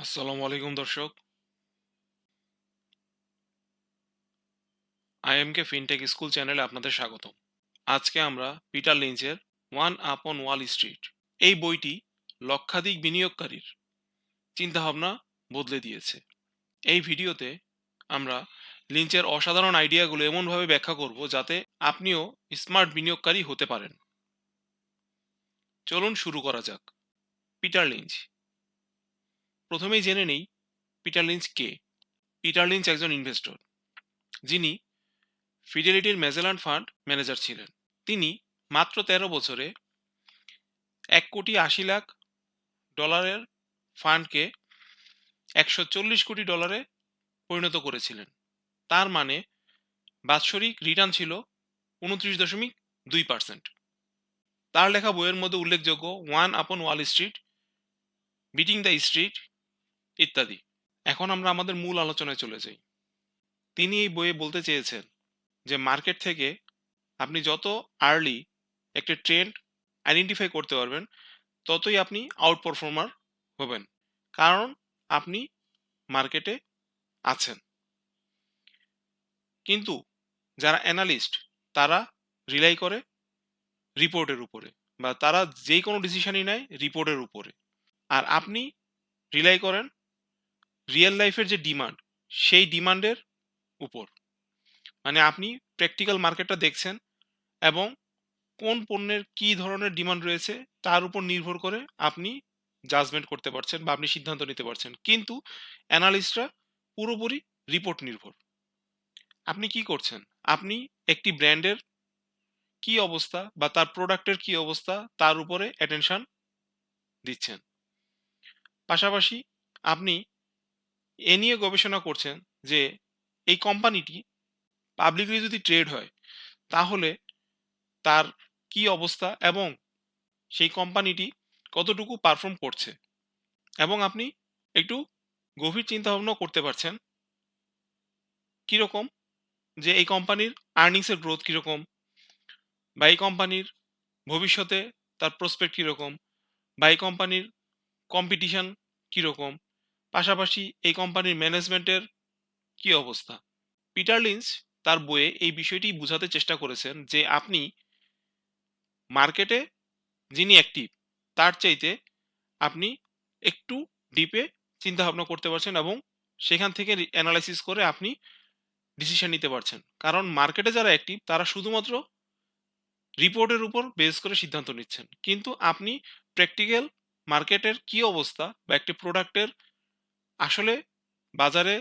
আসসালামু আলাইকুম দর্শক। আইএমকে ফিনটেক স্কুল চ্যানেলে আপনাদের স্বাগতম। আজকে আমরা পিটার লিঞ্চের one up on wall street এই বইটি লক্ষাধিক বিনিয়োগকারীর চিন্তাভাবনা বদলে দিয়েছে। এই ভিডিওতে আমরা লিঞ্চের অসাধারণ আইডিয়াগুলো এমনভাবে ব্যাখ্যা করব যাতে আপনিও স্মার্ট বিনিয়োগকারী হতে পারেন। চলুন শুরু করা যাক। Peter Lynch. প্রথমেই জেনে নেই পিটার লিঞ্চ কে। পিটার লিঞ্চ একজন ইনভেস্টর যিনি ফিডেলিটির ম্যাজেলান ফান্ড ম্যানেজার ছিলেন। তিনি মাত্র ১৩ বছরে $১,৮০,০০,০০০ ফান্ডকে $১৪০ কোটি পরিণত করেছিলেন। তার মানে বাৎসরিক রিটার্ন ছিল 29.2%। তার লেখা বইয়ের মধ্যে উল্লেখযোগ্য one upon Wall Street, beating the street ইত্যাদি। এখন আমরা আমাদের মূল আলোচনায় চলে যাই। তিনি এই বইয়ে বলতে চেয়েছেন যে মার্কেট থেকে আপনি যত আর্লি একটা ট্রেন্ড আইডেন্টিফাই করতে পারবেন ততই আপনি আউট পারফর্মার হবেন, কারণ আপনি মার্কেটে আছেন। কিন্তু যারা অ্যানালিস্ট তারা রিলাই করে রিপোর্টের উপরে, বা তারা যেই কোনো ডিসিশনই নেয় রিপোর্টের উপরে, আর আপনি রিলাই করেন রিয়েল লাইফের যে ডিমান্ড সেই ডিমান্ডের উপর। মানে আপনি প্র্যাকটিক্যাল মার্কেটটা দেখছেন এবং কোন পণ্যের কি ধরনের ডিমান্ড রয়েছে তার উপর নির্ভর করে আপনি জাজমেন্ট করতে পারছেন বা আপনি সিদ্ধান্ত নিতে পারছেন। কিন্তু অ্যানালিস্টরা পুরোপুরি রিপোর্ট নির্ভর। আপনি কি করছেন? আপনি একটি ব্র্যান্ডের কি অবস্থা বা তার প্রোডাক্টের কি অবস্থা তার উপরে অ্যাটেনশন দিচ্ছেন। পাশাপাশি আপনি এ নিয়ে গবেষণা করছেন যে এই কোম্পানিটি পাবলিকলি যদি ট্রেড হয় তাহলে তার কি অবস্থা এবং সেই কোম্পানিটি কতটুকু পারফর্ম করছে, এবং আপনি একটু গভীর চিন্তা ভাবনা করতে পারছেন কীরকম যে এই কোম্পানির আর্নিংসের গ্রোথ কীরকম, বা এই কোম্পানির ভবিষ্যতে তার প্রসপেক্ট কীরকম, বা এই কোম্পানির কম্পিটিশন কীরকম, পাশাপাশি এই কোম্পানির ম্যানেজমেন্টের কী অবস্থা। পিটার লিঞ্চ তার বইয়ে এই বিষয়টি বোঝাতে চেষ্টা করেছেন যে আপনি মার্কেটে যিনি অ্যাক্টিভ তার চাইতে আপনি একটু ডিপে চিন্তা ভাবনা করতে পারছেন এবং সেখান থেকে অ্যানালাইসিস করে আপনি ডিসিশন নিতে পারছেন। কারণ মার্কেটে যারা অ্যাক্টিভ তারা শুধুমাত্র রিপোর্টের উপর বেস করে সিদ্ধান্ত নিচ্ছেন, কিন্তু আপনি প্র্যাকটিক্যাল মার্কেটের কি অবস্থা বা একটি প্রোডাক্টের আসলে বাজারে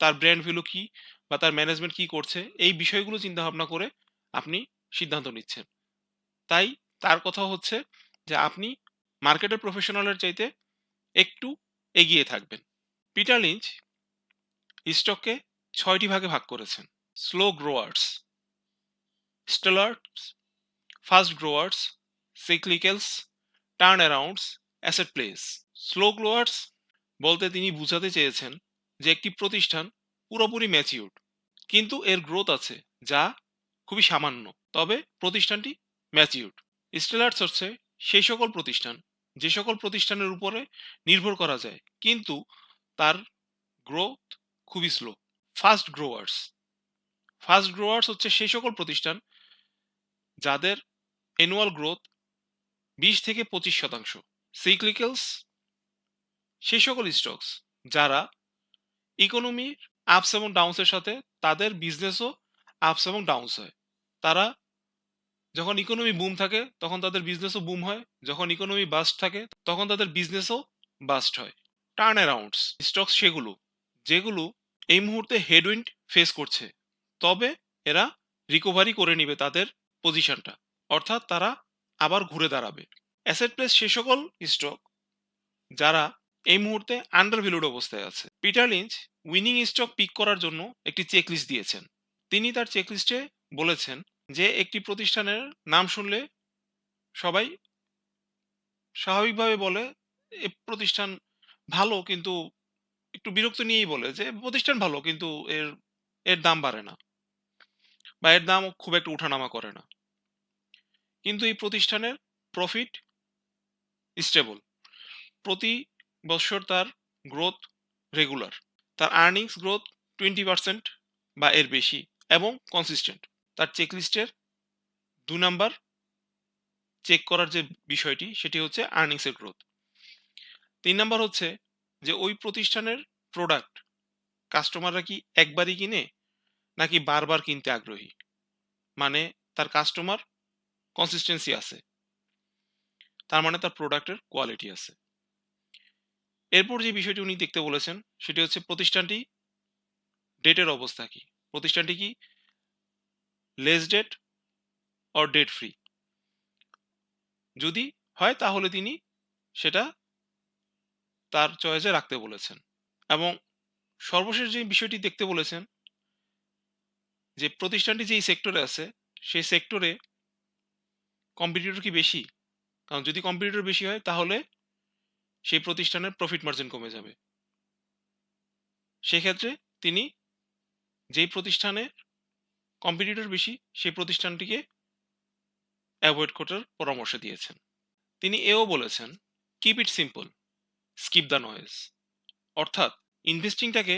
তার ব্র্যান্ড ভ্যালু কি বা তার ম্যানেজমেন্ট কি করছে এই বিষয়গুলো চিন্তা ভাবনা করে আপনি সিদ্ধান্ত নিচ্ছেন। তাই তার কথা হচ্ছে যে আপনি মার্কেটের প্রফেশনালের চাইতে একটু এগিয়ে থাকবেন। পিটার লিঞ্চ স্টককে ৬টি ভাগে ভাগ করেছেন: slow growers, stalwarts, fast growers, cyclicals, turnarounds, asset plays. Slow growers বলতে তিনি বুঝাতে চেয়েছেন যে একটি প্রতিষ্ঠান পুরোপুরি ম্যাচিউরড কিন্তু এর গ্রোথ আছে যা খুবই সামান্য, তবে প্রতিষ্ঠানটি ম্যাচিউরড। স্টেলার্স হচ্ছে সেই সকল প্রতিষ্ঠান যে সকল প্রতিষ্ঠানের উপরে নির্ভর করা যায় কিন্তু তার গ্রোথ খুবই slow. Fast growers, fast growers হচ্ছে সেই সকল প্রতিষ্ঠান যাদের অ্যানুয়াল গ্রোথ 20 থেকে 25%। সাইক্লিক্যালস সেই সকল স্টকস যারা ইকোনমির আপস এবং ডাউনসের সাথে তাদের বিজনেসও আপস এবং ডাউনস হয়। তারা যখন ইকোনমি বুম থাকে তখন তাদের বিজনেসও বুম হয়, যখন ইকোনমি বাস্ট থাকে তখন তাদের বিজনেসও বাস্ট হয়। টার্ন অ্যারাউন্ডস স্টকস সেগুলো যেগুলো এই মুহূর্তে হেডউইন্ড ফেস করছে, তবে এরা রিকভারি করে নিবে তাদের পজিশনটা, অর্থাৎ তারা আবার ঘুরে দাঁড়াবে। অ্যাসেট প্লেস সে সকল স্টক যারা এই মুহূর্তে আন্ডার ভ্যালুড অবস্থায় আছে। Peter Lynch winning stock pick করার জন্য একটি চেকলিস্ট দিয়েছেন। তিনি তার চেকলিস্টে বলেছেন যে একটি প্রতিষ্ঠানের নাম শুনলে সবাই স্বাভাবিকভাবে বলে এ প্রতিষ্ঠান ভালো, কিন্তু একটু বিরক্ত নিয়েই বলে যে প্রতিষ্ঠান ভালো কিন্তু এর এর দাম বাড়ে না বা এর দাম খুব একটা উঠানামা করে না। কিন্তু এই প্রতিষ্ঠানের প্রফিট স্টেবল, প্রতি বছর তার গ্রোথ রেগুলার, তার আর্নিংস গ্রোথ 20% বা এর বেশি এবং কনসিস্টেন্ট। তার চেকলিস্টের 2 নাম্বার চেক করার যে বিষয়টি সেটি হচ্ছে আর্নিংসের গ্রোথ। 3 নাম্বার হচ্ছে যে ওই প্রতিষ্ঠানের প্রোডাক্ট কাস্টমাররা কি একবারই কিনে নাকি বারবার কিনতে আগ্রহী, মানে তার কাস্টমার কনসিস্টেন্সি আছে, তার মানে তার প্রোডাক্টের কোয়ালিটি আছে। এরপর যে বিষয়টি উনি দেখতে বলেছেন সেটি হচ্ছে প্রতিষ্ঠানটি ডেটের অবস্থা কি, প্রতিষ্ঠানটি কি less debt or debt free. যদি হয় তাহলে তিনি সেটা তার চয়েসে রাখতে বলেছেন। এবং সর্বশেষ যে বিষয়টি দেখতে বলেছেন যে প্রতিষ্ঠানটি যেই সেক্টরে আছে সেই সেক্টরে কম্পিটিটর কি বেশি, কারণ যদি কম্পিটিটর বেশি হয় তাহলে সেই প্রতিষ্ঠানের প্রফিট মার্জিন কমে যাবে। সেক্ষেত্রে তিনি যেই প্রতিষ্ঠানে কম্পিটিটর বেশি সেই প্রতিষ্ঠানটিকে অ্যাভয়েড করার পরামর্শ দিয়েছেন। তিনি এও বলেছেন keep it simple, skip the noise. অর্থাৎ ইনভেস্টিংটাকে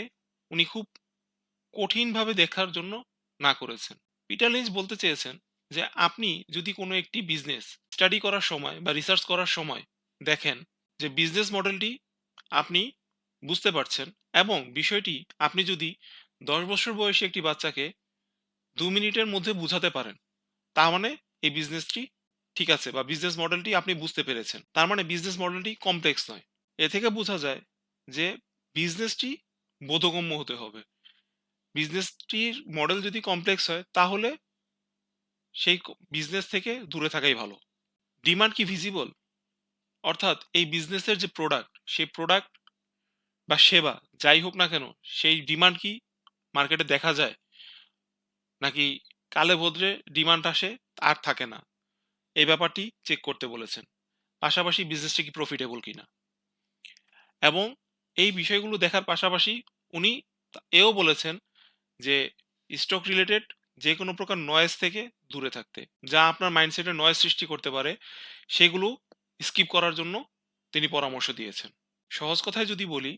উনি খুব কঠিনভাবে দেখার জন্য না করেছেন। পিটার লিঞ্চ বলতে চেয়েছেন যে আপনি যদি কোনো একটি বিজনেস স্টাডি করার সময় বা রিসার্চ করার সময় দেখেন যে বিজনেস মডেলটি আপনি বুঝতে পারছেন এবং বিষয়টি আপনি যদি 10 বছর বয়সী একটি বাচ্চাকে 2 মিনিটের মধ্যে বুঝাতে পারেন, তার মানে এই বিজনেসটি ঠিক আছে বা বিজনেস মডেলটি আপনি বুঝতে পেরেছেন, তার মানে বিজনেস মডেলটি কমপ্লেক্স নয়। এ থেকে বোঝা যায় যে বিজনেসটি বোধগম্য হতে হবে। বিজনেসটির মডেল যদি কমপ্লেক্স হয় তাহলে সেই বিজনেস থেকে দূরে থাকাই ভালো। ডিমান্ড কি ভিজিবল, অর্থাৎ এই বিজনেসের যে প্রোডাক্ট সেই প্রোডাক্ট বা সেবা যাই হোক না কেন সেই ডিমান্ড কি মার্কেটে দেখা যায়, নাকি কালে বদলে ডিমান্ড আসে আর থাকে না, এই ব্যাপারটি চেক করতে বলেছেন। পাশাপাশি বিজনেসটি কি প্রফিটেবল কিনা। এবং এই বিষয়গুলো দেখার পাশাপাশি উনি এও বলেছেন যে স্টক রিলেটেড যে কোনো প্রকার নয়েজ থেকে দূরে থাকতে, যা আপনার মাইন্ডসেটে নয়েজ সৃষ্টি করতে পারে সেগুলো স্কিপ করার জন্য তিনি পরামর্শ দিয়েছেন। সহজ কথায় যদি বলি,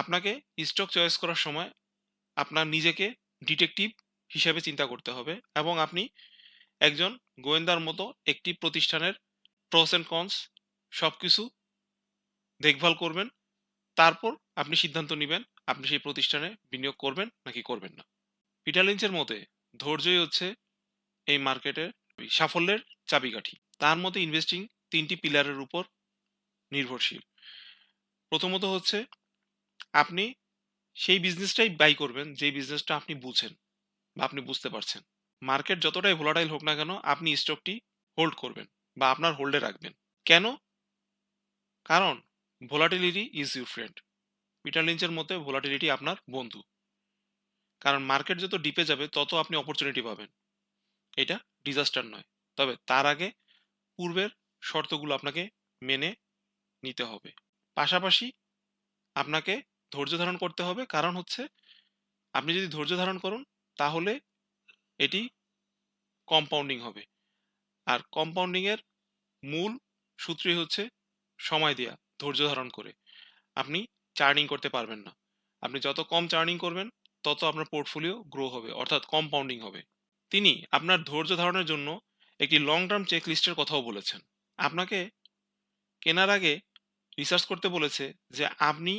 আপনাকে স্টক চয়েস করার সময় আপনার নিজেকে ডিটেকটিভ হিসেবে চিন্তা করতে হবে এবং আপনি একজন গোয়েন্দার মতো একটি প্রতিষ্ঠানের প্রোস অ্যান্ড কনস সব কিছু দেখভাল করবেন। তারপর আপনি সিদ্ধান্ত নেবেন আপনি সেই প্রতিষ্ঠানে বিনিয়োগ করবেন নাকি করবেন না। পিটার লিঞ্চের মতে ধৈর্যই হচ্ছে এই মার্কেটের সাফল্যের চাবিকাঠি। তার মতে ইনভেস্টিং 3টি পিলারের উপর নির্ভরশীল। প্রথমত হচ্ছে আপনি সেই বিজনেসটাই বাই করবেন যে বিজনেসটা আপনি বুঝেন বা আপনি বুঝতে পারছেন। মার্কেট যতটাই ভোলাটাইল হোক না কেন আপনি স্টকটি হোল্ড করবেন বা আপনার হোল্ডে রাখবেন। কেন? কারণ volatility is your friend. Peter লিঞ্চের মতে ভোলাটিলিটি আপনার বন্ধু। কারণ মার্কেট যত ডিপে যাবে তত আপনি অপরচুনিটি পাবেন, এটা ডিজাস্টার নয়। তবে তার আগে পূর্বের শর্তগুলো আপনাকে মেনে নিতে হবে। পাশাপাশি আপনাকে ধৈর্য ধারণ করতে হবে, কারণ হচ্ছে আপনি যদি ধৈর্য ধারণ করুন তাহলে এটি কম্পাউন্ডিং হবে। আর কম্পাউন্ডিং এর মূল সূত্রই হচ্ছে সময় দেয়া, ধৈর্য ধারণ করে আপনি চার্নিং করতে পারবেন না। আপনি যত কম চার্নিং করবেন তত আপনার পোর্টফোলিও গ্রো হবে, অর্থাৎ কম্পাউন্ডিং হবে। তিনি আপনার ধৈর্য ধারণের জন্য একটি লং টার্ম চেক লিস্টের কথাও বলেছেন। আপনাকে কেনার আগে রিসার্চ করতে বলেছে যে আপনি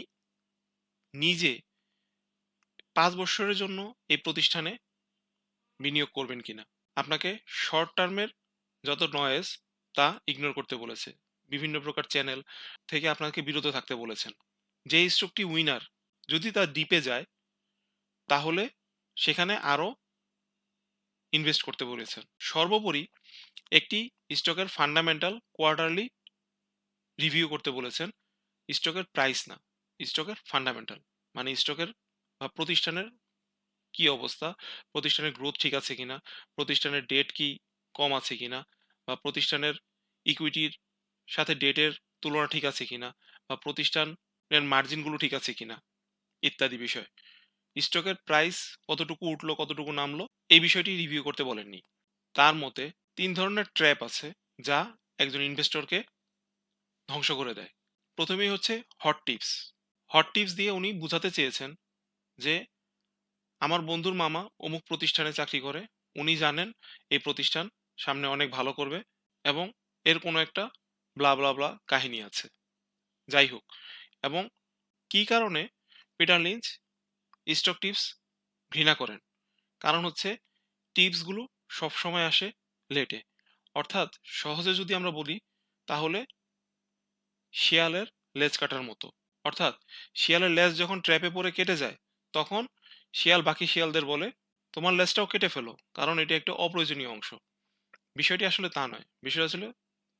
নিজে 5 বছরের জন্য এই প্রতিষ্ঠানে বিনিয়োগ করবেন কিনা। আপনাকে শর্ট টার্মের যত নয়েজ তা ইগনোর করতে বলেছে। বিভিন্ন প্রকার চ্যানেল থেকে আপনাকে বিরত থাকতে বলেছেন। যে স্টকটি উইনার যদি তা ডিপে যায় তাহলে সেখানে আরো ইনভেস্ট করতে বলেছেন। সর্বোপরি একটি স্টকের ফান্ডামেন্টাল কোয়ার্টারলি রিভিউ করতে বলেছেন। স্টকের প্রাইস না, স্টকের ফান্ডামেন্টাল, মানে স্টকের বা প্রতিষ্ঠানের কি অবস্থা, প্রতিষ্ঠানের গ্রোথ ঠিক আছে কিনা, প্রতিষ্ঠানের ডেট কি কম আছে কিনা, বা প্রতিষ্ঠানের ইকুইটির সাথে ডেটের তুলনা ঠিক আছে কিনা, বা প্রতিষ্ঠানের মার্জিনগুলো ঠিক আছে কিনা ইত্যাদি বিষয়। স্টকের প্রাইস কতটুকু উঠলো কতটুকু নামলো এই বিষয়টি রিভিউ করতে বলেননি। তার মতে 3 ধরনের ট্র্যাপ আছে যা একজন ইনভেস্টরকে ধ্বংস করে দেয়। প্রথমেই হচ্ছে হট টিপস। হট টিপস দিয়ে উনি বুঝাতে চেয়েছেন যে আমার বন্ধুর মামা অমুক প্রতিষ্ঠানে চাকরি করে, উনি জানেন এই প্রতিষ্ঠান সামনে অনেক ভালো করবে এবং এর কোনো একটা ব্লা ব্লা ব্লা কাহিনী আছে, যাই হোক। এবং কি কারণে পিটার লিঞ্চ স্টক টিপস ঘৃণা করেন? কারণ হচ্ছে টিপসগুলো সবসময় আসে লেটে। অর্থাৎ সহজে যদি আমরা বলি তাহলে শিয়ালের লেজ কাটার মতো। অর্থাৎ শিয়ালের লেজ যখন ট্র্যাপে পড়ে কেটে যায়, তখন শিয়াল বাকি শিয়ালদের বলে তোমার লেজটাও কেটে ফেলো, কারণ এটা একটা অপ্রয়োজনীয় অংশ। বিষয়টি আসলে তা নয়, বিষয়টা আসলে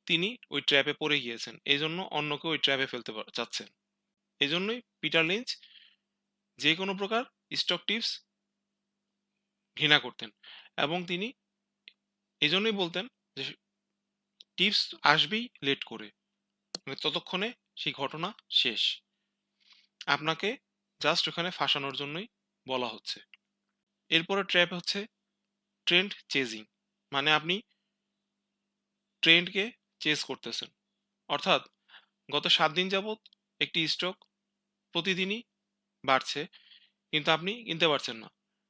তিনি ওই ট্র্যাপে পড়ে গিয়েছেন, এই জন্য অন্যকে ওই ট্র্যাপে ফেলতে চাচ্ছেন। এই জন্যই পিটার লিঞ্চ যে কোনো প্রকার স্টক টিপস ঘৃণা করতেন এবং তিনি এই জন্যই বলতেন যে টিপস আসবেই লেট করে, মানে ততক্ষণে সেই ঘটনা শেষ, আপনাকে জাস্ট ওখানে ফাঁসানোর জন্যই বলা হচ্ছে। এরপরে ট্র্যাপ হচ্ছে ট্রেন্ড চেজিং, মানে আপনি ট্রেন্ডকে চেজ করতেছেন। অর্থাৎ গত 7 দিন যাবত একটি স্টক প্রতিদিনই বাড়ছে, কিন্তু আপনি কিনতে পারছেন না।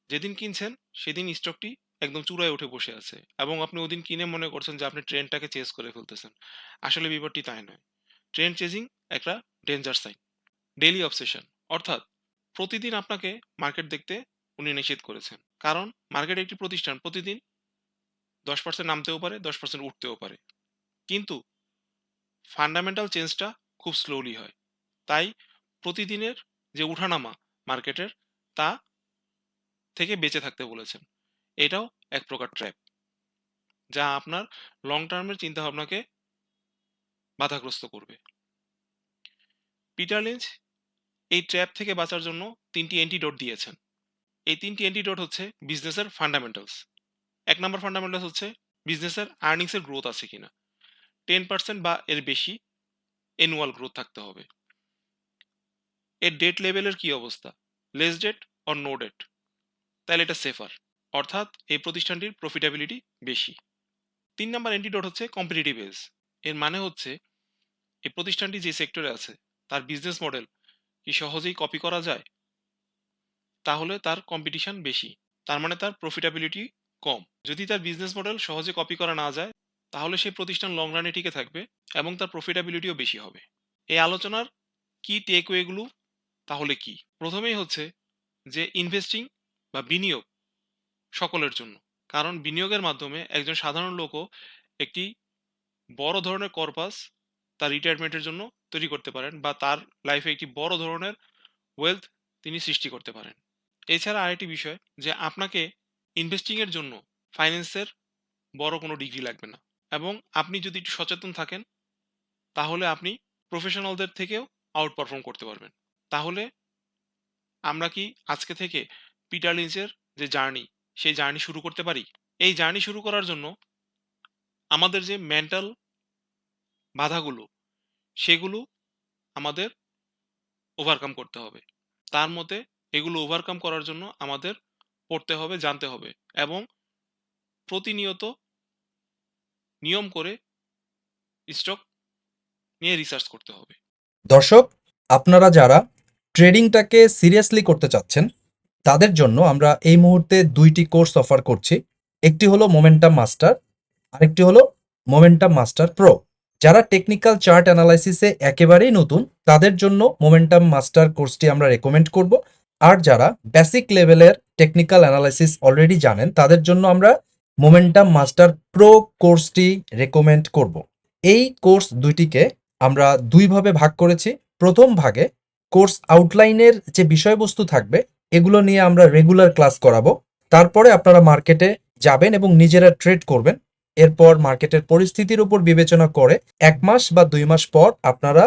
যেদিন কিনছেন সেদিন স্টকটি একদম চূড়ায় উঠে বসে আছে এবং আপনি ওদিন কিনে মনে করছেন যে আপনি ট্রেন্ডটাকে চেজ করে ফেলতেছেন। আসলে ব্যাপারটি তাই নয়। ট্রেন্ড চেজিং একটা ডেঞ্জার সাইন। ডেইলি অবসেশন, অর্থাৎ প্রতিদিন আপনাকে মার্কেট দেখতে উনি নিষেধ করেছেন, কারণ মার্কেট একটি প্রতিষ্ঠান, প্রতিদিন 10% নামতেও পারে, 10% উঠতেও পারে, কিন্তু ফান্ডামেন্টাল চেঞ্জটা খুব স্লোলি হয়। তাই প্রতিদিনের যে উঠানামা মার্কেটের, তা থেকে বেঁচে থাকতে বলেছেন। এটাও এক প্রকার ট্র্যাপ, যা আপনার লং টার্মের চিন্তাভাবনাকে বাধাগ্রস্ত করবে। পিটার লিঞ্চ এই ট্র্যাপ থেকে বাঁচার জন্য 3টি অ্যান্টিডোট দিয়েছেন। এই 3টি অ্যান্টিডোট হচ্ছে বিজনেসের ফান্ডামেন্টালস। 1 নম্বর ফান্ডামেন্টালস হচ্ছে বিজনেসের আর্নিংসের গ্রোথ আছে কিনা, 10% বা এর বেশি অ্যানুয়াল গ্রোথ থাকতে হবে। এর ডেট লেভেলের কি অবস্থা, less debt or no debt, তাহলে এটা সেফার, অর্থাৎ এই প্রতিষ্ঠানটির প্রফিটেবিলিটি বেশি। 3 নম্বর অ্যান্টিডোট হচ্ছে কম্পিটিটিভ এজ। এর মানে হচ্ছে এই প্রতিষ্ঠানটি যে সেক্টরে আছে তার বিজনেস মডেল কি সহজেই কপি করা যায়, তাহলে তার কম্পিটিশন বেশি, তার মানে তার প্রফিটেবিলিটি কম। যদি তার বিজনেস মডেল সহজে কপি করা না যায়, তাহলে সেই প্রতিষ্ঠান লং রানে টিকে থাকবে এবং তার প্রফিটেবিলিটিও বেশি হবে। এই আলোচনার কি টেকওয়েগুলো তাহলে কি? প্রথমেই হচ্ছে যে ইনভেস্টিং বা বিনিয়োগ সকলের জন্য, কারণ বিনিয়োগের মাধ্যমে একজন সাধারণ লোকও একটি বড় ধরনের কর্পাস তার রিটায়ারমেন্টের জন্য তৈরি করতে পারেন, বা তার লাইফে একটি বড় ধরনের ওয়েলথ তিনি সৃষ্টি করতে পারেন। এছাড়া আরেকটি বিষয় যে আপনাকে ইনভেস্টিং এর জন্য ফাইন্যান্সের বড় কোনো ডিগ্রি লাগবে না, এবং আপনি যদি একটু সচেতন থাকেন তাহলে আপনি প্রফেশনালদের থেকেও আউট পারফর্ম করতে পারবেন। তাহলে আমরা কি আজকে থেকে পিটার লিঞ্চের যে জার্নি, সেই জার্নি শুরু করতে পারি? এই জার্নি শুরু করার জন্য আমাদের যে মেন্টাল বাধাগুলো, সেগুলো আমাদের ওভারকাম করতে হবে। তার মধ্যে এগুলো ওভারকাম করার জন্য আমাদের পড়তে হবে, জানতে হবে এবং প্রতিনিয়ত নিয়ম করে স্টক নিয়ে রিসার্চ করতে হবে। দর্শক, আপনারা যারা ট্রেডিংটাকে সিরিয়াসলি করতে চাচ্ছেন তাদের জন্য আমরা এই মুহূর্তে 2টি কোর্স অফার করছি। একটি হলো মোমেন্টাম মাস্টার, আরেকটি হলো মোমেন্টাম মাস্টার প্রো। যারা টেকনিক্যাল চার্ট অ্যানালাইসিসে একেবারেই নতুন তাদের জন্য মোমেন্টাম মাস্টার কোর্সটি আমরা রেকমেন্ড করব, আর যারা বেসিক লেভেলের টেকনিক্যাল অ্যানালাইসিস অলরেডি জানেন তাদের জন্য আমরা মোমেন্টাম মাস্টার প্রো কোর্সটি রেকমেন্ড করব। এই কোর্স দুইটিকে আমরা দুইভাবে ভাগ করেছি। প্রথম ভাগে কোর্স আউটলাইনের যে বিষয়বস্তু থাকবে এগুলো নিয়ে আমরা রেগুলার ক্লাস করাবো। তারপরে আপনারা মার্কেটে যাবেন এবং নিজেরা ট্রেড করবেন। এরপর মার্কেটের পরিস্থিতির উপর বিবেচনা করে 1 মাস বা 2 মাস পর আপনারা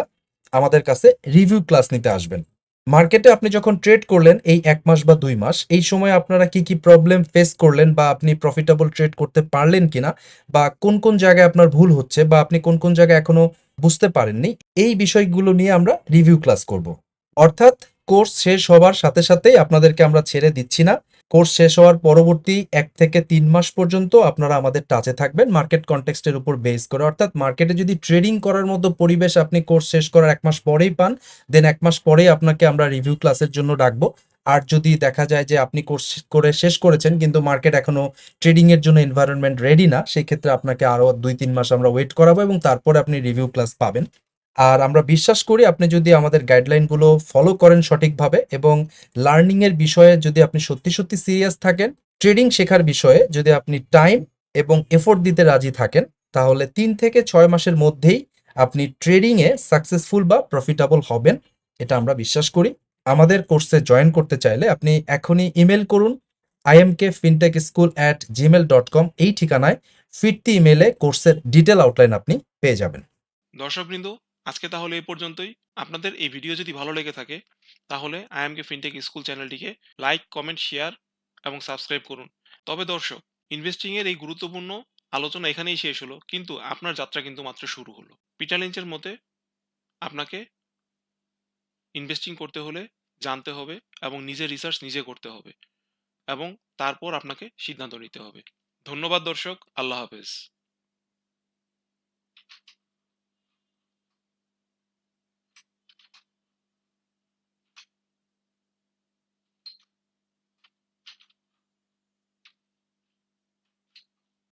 আমাদের কাছে রিভিউ ক্লাস নিতে আসবেন। মার্কেটে আপনি যখন ট্রেড করলেন এই 1 মাস বা 2 মাস, এই সময় আপনারা কি কি প্রবলেম ফেস করলেন বা আপনি প্রফিটেবল ট্রেড করতে পারলেন কিনা, বা কোন কোন জায়গায় আপনার ভুল হচ্ছে বা আপনি কোন কোন জায়গায় এখনো বুঝতে পারেননি, এই বিষয়গুলো নিয়ে আমরা রিভিউ ক্লাস করব। অর্থাৎ কোর্স শেষ হবার সাথে সাথেই আপনাদেরকে আমরা ছেড়ে দিচ্ছি না। কোর্স শেষ হওয়ার পরবর্তী ১ থেকে ৩ মাস পর্যন্ত আপনারা আমাদের টাচে থাকবেন মার্কেট কনটেক্সটের উপর বেস করে। অর্থাৎ মার্কেটে যদি ট্রেডিং করার মতো পরিবেশ আপনি কোর্স শেষ করার ১ মাস পরেই পান, দেন ১ মাস পরেই আপনাকে আমরা রিভিউ ক্লাসের জন্য ডাকবো। আর যদি দেখা যায় যে আপনি কোর্স করে শেষ করেছেন কিন্তু মার্কেট এখনো ট্রেডিং এর জন্য এনভায়রনমেন্ট রেডি না, সেই ক্ষেত্রে আপনাকে আরো ২-৩ মাস আমরা ওয়েট করাবো এবং তারপরে আপনি রিভিউ ক্লাস পাবেন। আর আমরা বিশ্বাস করি আপনি যদি আমাদের গাইডলাইনগুলো ফলো করেন সঠিকভাবে এবং লার্নিং এর বিষয়ে যদি আপনি সত্যি সিরিয়াস থাকেন, ট্রেডিং শেখার বিষয়ে যদি আপনি টাইম এবং এফোর্ট দিতে রাজি থাকেন, তাহলে ৩ থেকে ৬ মাসের মধ্যেই আপনি ট্রেডিং এ সাকসেসফুল বা প্রফিটেবল হবেন। এটা আমরা বিশ্বাস করি। আমাদের কোর্সে জয়েন করতে চাইলে আপনি এখনই ইমেইল করুন imkfintechschool@gmail.com, এই ঠিকানায় ফিরতি ইমেইলে কোর্সের ডিটেইল আউটলাইন আপনি পেয়ে যাবেন। দর্শকবৃন্দ, আজকে তাহলে এই পর্যন্তই। আপনাদের এই ভিডিও যদি ভালো লেগে থাকে তাহলে আইএমকে ফিনটেক স্কুল চ্যানেলটিকে লাইক, কমেন্ট, শেয়ার এবং সাবস্ক্রাইব করুন। তবে দর্শক, ইনভেস্টিং এর এই গুরুত্বপূর্ণ আলোচনা এখানেই শেষ হলো, কিন্তু আপনার যাত্রা কিন্তু মাত্র শুরু হলো। পিটার লিঞ্চের মতে আপনাকে ইনভেস্টিং করতে হলে জানতে হবে এবং নিজের রিসার্চ নিজে করতে হবে এবং তারপর আপনাকে সিদ্ধান্ত নিতে হবে। ধন্যবাদ দর্শক, আল্লাহ হাফেজ।